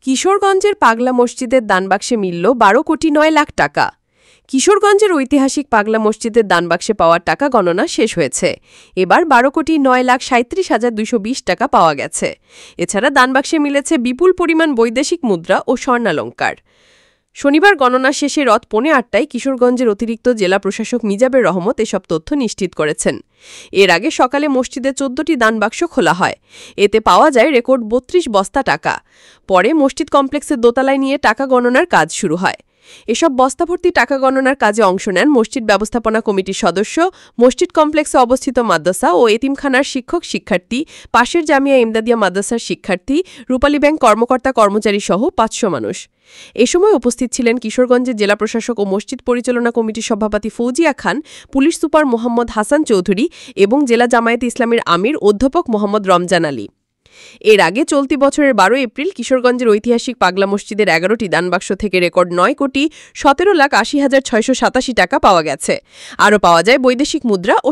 কিশোরগঞ্জের পাগলা মসজিদের দানবাক্সে মিলল ১২ কোটি ৯ লাখ টাকা। কিশোরগঞ্জের ঐতিহাসিক পাগলা মসজিদের দানবাক্সে পাওয়া টাকা গণনা শেষ হয়েছে। এবার ১২ কোটি ৯ লাখ ৩৭,২২০ টাকা পাওয়া গেছে। এছাড়া দানবাক্সে মিলেছে বিপুল পরিমাণ বৈদেশিক মুদ্রা ও স্বর্ণালঙ্কার। শনিবার গণনা শেষে রাত ৮:৩০টায় কিশোরগঞ্জের অতিরিক্ত জেলা প্রশাসক মিজাবের রহমত এসব তথ্য নিশ্চিত করেছেন। এর আগে সকালে মসজিদে ১৪টি দানবাক্স খোলা হয়। এতে পাওয়া যায় রেকর্ড ৩২ বস্তা টাকা। পরে মসজিদ কমপ্লেক্সের দোতলায় নিয়ে টাকা গণনার কাজ শুরু হয়। এসব বস্তাভর্তি টাকা গণনার কাজে অংশ নেন মসজিদ ব্যবস্থাপনা কমিটির সদস্য, মসজিদ কমপ্লেক্সে অবস্থিত মাদ্রাসা ও এতিমখানার শিক্ষক-শিক্ষার্থী, পাশের জামিয়া ইমদাদিয়া মাদ্রাসার শিক্ষার্থী, রূপালী ব্যাংক কর্মকর্তা-কর্মচারী সহ ৫০০ মানুষ। এ সময় উপস্থিত ছিলেন কিশোরগঞ্জের জেলা প্রশাসক ও মসজিদ পরিচালনা কমিটির সভাপতি ফৌজিয়া খান, পুলিশ সুপার মোহাম্মদ হাসান চৌধুরী এবং জেলা জামায়াতে ইসলামীর আমির অধ্যাপক মোহাম্মদ রমজান আলী। এর আগে চলতি বছরের ১২ এপ্রিল কিশোরগঞ্জের ঐতিহাসিক পাগলা মসজিদের ১১টি দানবাক্স থেকে রেকর্ড ৯ কোটি ১৭,৮০,৬৮৭ টাকা পাওয়া গেছে। আরও পাওয়া যায় বৈদেশিক মুদ্রা ও